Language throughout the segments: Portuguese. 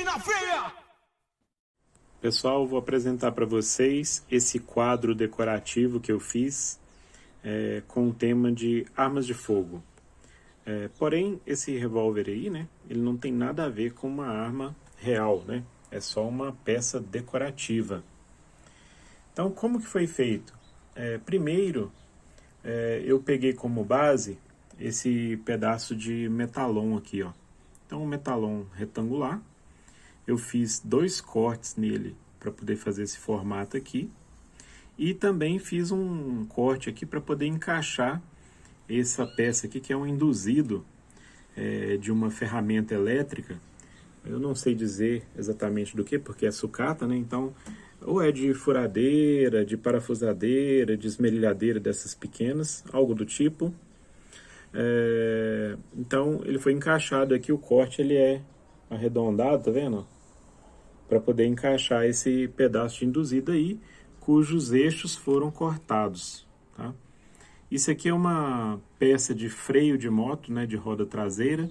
na veia! Pessoal, vou apresentar para vocês esse quadro decorativo que eu fiz com o tema de armas de fogo. Porém, esse revólver aí, né, ele não tem nada a ver com uma arma real, né? É só uma peça decorativa. Então, como que foi feito? Primeiro, eu peguei como base esse pedaço de metalon aqui, ó. Então, um metalon retangular. Eu fiz 2 cortes nele para poder fazer esse formato aqui. E também fiz um corte aqui para poder encaixar essa peça aqui, que é um induzido de uma ferramenta elétrica. Eu não sei dizer exatamente do que, porque é sucata, né? Então, ou é de furadeira, de parafusadeira, de esmerilhadeira dessas pequenas, algo do tipo. Então, ele foi encaixado aqui, o corte ele é arredondado, tá vendo? Para poder encaixar esse pedaço de induzido aí, cujos eixos foram cortados, tá? Isso aqui é uma peça de freio de moto, né, de roda traseira.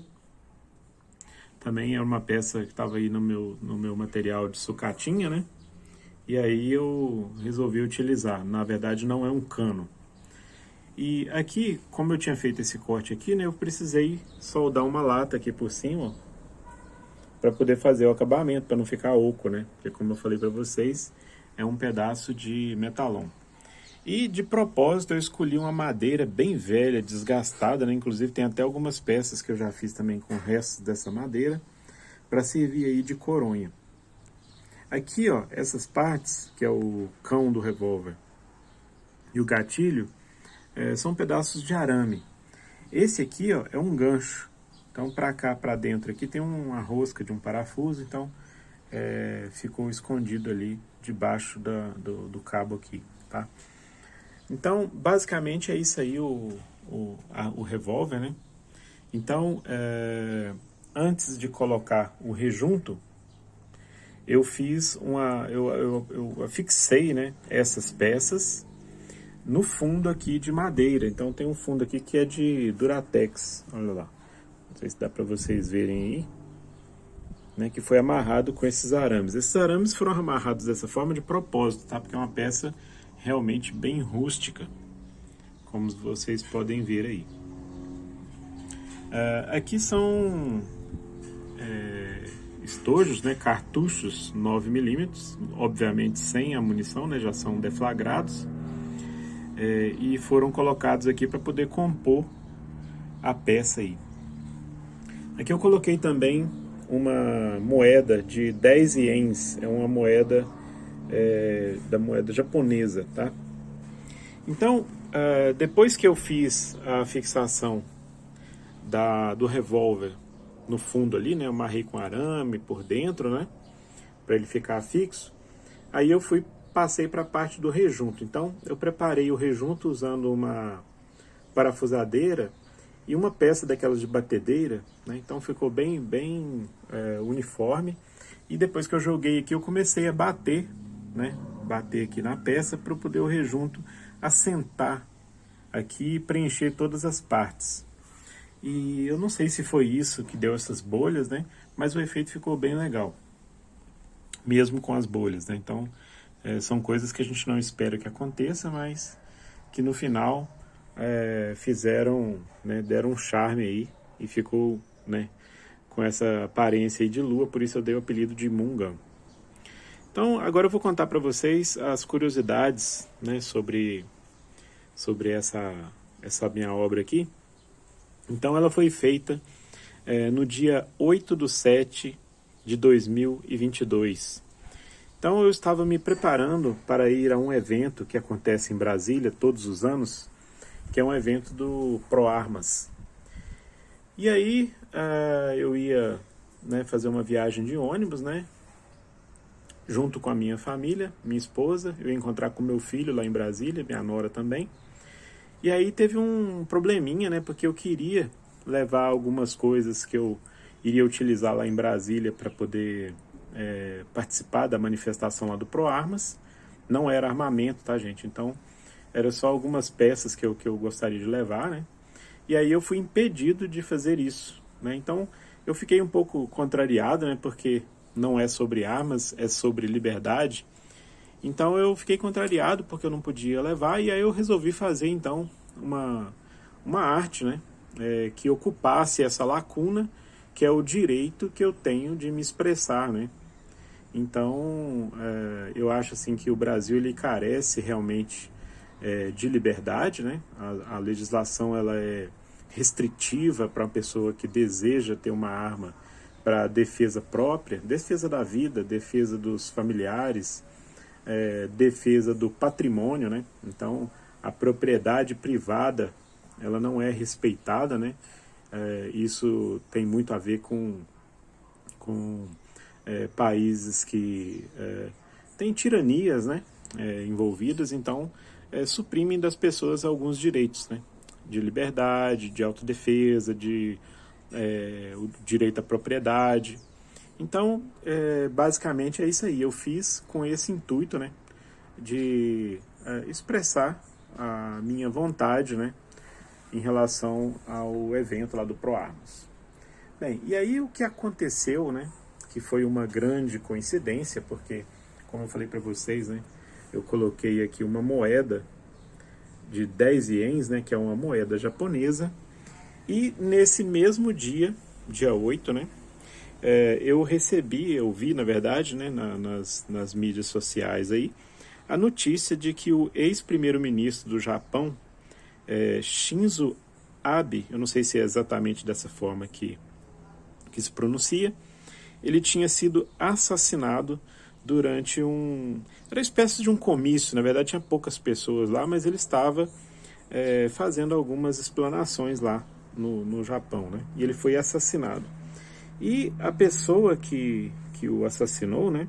Também é uma peça que estava aí no meu material de sucatinha, né? E aí eu resolvi utilizar. Na verdade, não é um cano. E aqui, como eu tinha feito esse corte aqui, né, eu precisei soldar uma lata aqui por cima, para poder fazer o acabamento, para não ficar oco, né? Porque como eu falei para vocês, é um pedaço de metalon. E de propósito eu escolhi uma madeira bem velha, desgastada, né? Inclusive tem até algumas peças que eu já fiz também com restos dessa madeira, para servir aí de coronha. Aqui, ó, essas partes, que é o cão do revólver e o gatilho, são pedaços de arame. Esse aqui, ó, é um gancho. Então, para cá, para dentro aqui, tem uma rosca de um parafuso, então ficou escondido ali debaixo do cabo aqui, tá? Então, basicamente é isso aí o revólver, né? Então, antes de colocar o rejunto, eu fiz eu fixei, né, essas peças no fundo aqui de madeira. Então, tem um fundo aqui que é de Duratex, olha lá. Não sei se dá para vocês verem aí, né, que foi amarrado com esses arames. Esses arames foram amarrados dessa forma de propósito, tá? Porque é uma peça realmente bem rústica, como vocês podem ver aí. Aqui são estojos, né, cartuchos 9mm, obviamente sem a munição, né, já são deflagrados, e foram colocados aqui para poder compor a peça aí. Aqui eu coloquei também uma moeda de 10 ienes, é uma moeda da moeda japonesa, tá? Então, depois que eu fiz a fixação do revólver no fundo ali, né, eu amarrei com arame por dentro, né, para ele ficar fixo, aí eu passei para a parte do rejunto. Então, eu preparei o rejunto usando uma parafusadeira e uma peça daquelas de batedeira, né? Então ficou bem uniforme. E depois que eu joguei aqui, eu comecei a bater, né? Bater aqui na peça para poder o rejunto assentar aqui e preencher todas as partes. E eu não sei se foi isso que deu essas bolhas, né? Mas o efeito ficou bem legal, mesmo com as bolhas, né? Então são coisas que a gente não espera que aconteça, mas que no final fizeram, né, deram um charme aí e ficou, né, com essa aparência aí de lua, por isso eu dei o apelido de Moon-Gun. Então agora eu vou contar para vocês as curiosidades, né, sobre essa minha obra aqui. Então ela foi feita no dia 8/7 de 2022. Então eu estava me preparando para ir a um evento que acontece em Brasília todos os anos, que é um evento do ProArmas. E aí eu ia, né, fazer uma viagem de ônibus, né, junto com a minha família, minha esposa. Eu ia encontrar com meu filho lá em Brasília, minha nora também. E aí teve um probleminha, né, porque eu queria levar algumas coisas que eu iria utilizar lá em Brasília para poder participar da manifestação lá do ProArmas. Não era armamento, tá, gente? Então era só algumas peças que eu gostaria de levar, né? E aí eu fui impedido de fazer isso, né? Então eu fiquei um pouco contrariado, né? Porque não é sobre armas, é sobre liberdade. Então eu fiquei contrariado porque eu não podia levar, e aí eu resolvi fazer então uma arte, né, que ocupasse essa lacuna, que é o direito que eu tenho de me expressar, né. Então eu acho assim que o Brasil ele carece realmente de liberdade, né. A legislação ela é restritiva para uma pessoa que deseja ter uma arma para defesa própria, defesa da vida, defesa dos familiares, defesa do patrimônio, né? Então, a propriedade privada, ela não é respeitada, né? Isso tem muito a ver com países que têm tiranias, né? Envolvidas, então suprimem das pessoas alguns direitos, né? De liberdade, de autodefesa, o direito à propriedade. Então, basicamente é isso aí. Eu fiz com esse intuito, né, de expressar a minha vontade, né, em relação ao evento lá do ProArmas. Bem, e aí o que aconteceu, né, que foi uma grande coincidência, porque, como eu falei para vocês, né, eu coloquei aqui uma moeda de 10 ienes, né, que é uma moeda japonesa, e nesse mesmo dia, dia 8, né, eu vi, na verdade, né, nas mídias sociais aí, a notícia de que o ex-primeiro-ministro do Japão, Shinzo Abe, eu não sei se é exatamente dessa forma que se pronuncia, ele tinha sido assassinado durante era uma espécie de um comício, na verdade tinha poucas pessoas lá, mas ele estava fazendo algumas explanações lá no Japão, né, e ele foi assassinado. E a pessoa que o assassinou, né,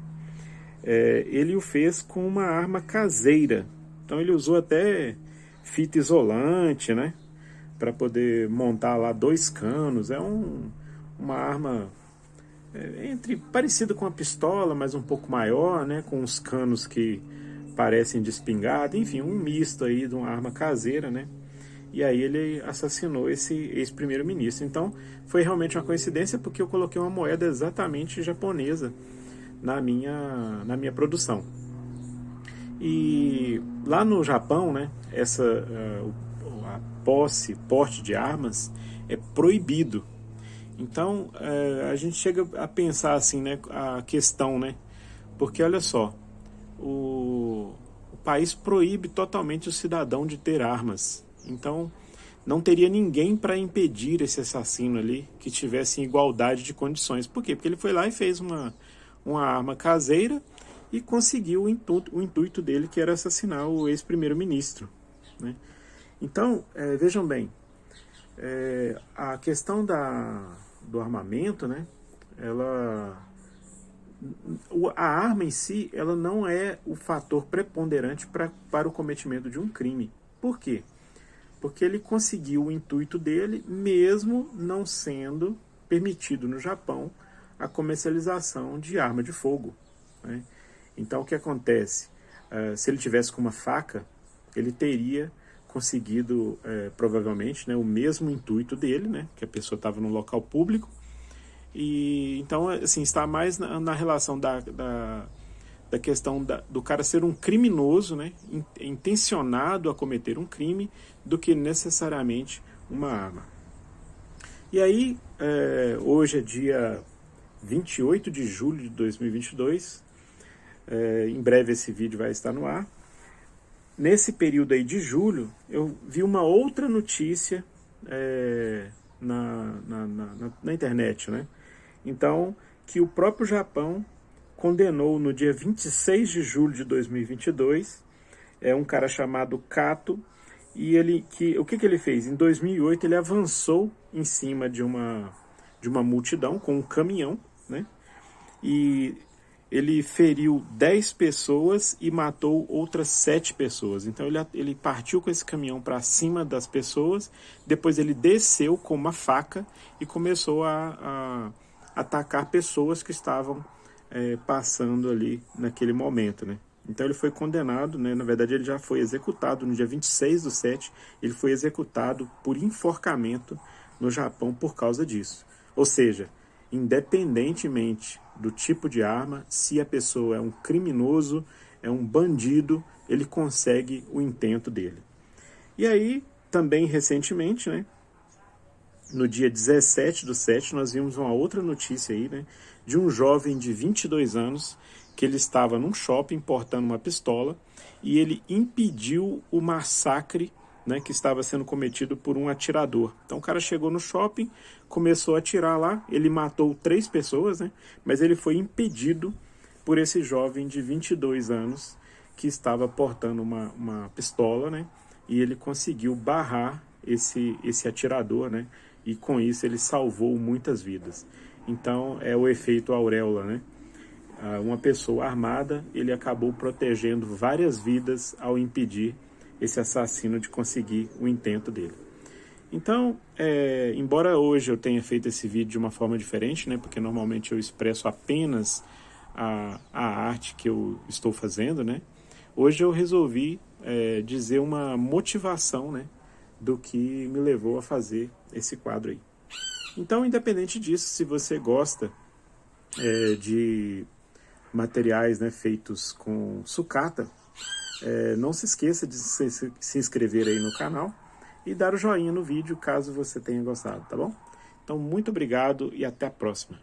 ele o fez com uma arma caseira. Então ele usou até fita isolante, né, para poder montar lá 2 canos. Uma arma parecida com uma pistola, mas um pouco maior, né, com uns canos que parecem de espingarda. Enfim, um misto aí de uma arma caseira, né. E aí ele assassinou esse ex-primeiro-ministro. Então foi realmente uma coincidência, porque eu coloquei uma moeda exatamente japonesa na minha produção. E lá no Japão, né, a porte de armas é proibido. Então a gente chega a pensar assim, né, a questão, né, porque olha só, o país proíbe totalmente o cidadão de ter armas. Então, não teria ninguém para impedir esse assassino ali que tivesse em igualdade de condições. Por quê? Porque ele foi lá e fez uma arma caseira e conseguiu o intuito dele, que era assassinar o ex-primeiro-ministro, né? Então, vejam bem, a questão do armamento, né, a arma em si, ela não é o fator preponderante para o cometimento de um crime. Por quê? Porque ele conseguiu o intuito dele, mesmo não sendo permitido no Japão a comercialização de arma de fogo, né? Então o que acontece? Se ele tivesse com uma faca, ele teria conseguido provavelmente, né, o mesmo intuito dele, né, que a pessoa estava num local público. E então assim, está mais na relação da questão do cara ser um criminoso, né, intencionado a cometer um crime, do que necessariamente uma arma. E aí, hoje é dia 28 de julho de 2022, em breve esse vídeo vai estar no ar. Nesse período aí de julho, eu vi uma outra notícia na internet, né? Então, que o próprio Japão condenou no dia 26 de julho de 2022 um cara chamado Kato, e o que ele fez? Em 2008 ele avançou em cima de uma multidão com um caminhão, né? E ele feriu 10 pessoas e matou outras 7 pessoas. Então ele partiu com esse caminhão para cima das pessoas, depois ele desceu com uma faca e começou a atacar pessoas que estavam passando ali naquele momento, né? Então ele foi condenado, né? Na verdade ele já foi executado no dia 26/7, ele foi executado por enforcamento no Japão por causa disso. Ou seja, independentemente do tipo de arma, se a pessoa é um criminoso, é um bandido, ele consegue o intento dele. E aí, também recentemente, né, no dia 17/7, nós vimos uma outra notícia aí, né, de um jovem de 22 anos que ele estava num shopping portando uma pistola e ele impediu o massacre, né, que estava sendo cometido por um atirador. Então o cara chegou no shopping, começou a atirar lá, ele matou 3 pessoas, né, mas ele foi impedido por esse jovem de 22 anos que estava portando uma pistola, né, e ele conseguiu barrar esse atirador, né, e com isso ele salvou muitas vidas. Então é o efeito auréola, né? Uma pessoa armada, ele acabou protegendo várias vidas ao impedir esse assassino de conseguir o intento dele. Então, embora hoje eu tenha feito esse vídeo de uma forma diferente, né, porque normalmente eu expresso apenas a arte que eu estou fazendo, né, hoje eu resolvi dizer uma motivação, né, do que me levou a fazer esse quadro aí. Então, independente disso, se você gosta de materiais, né, feitos com sucata, não se esqueça de se inscrever aí no canal e dar o joinha no vídeo caso você tenha gostado, tá bom? Então, muito obrigado e até a próxima.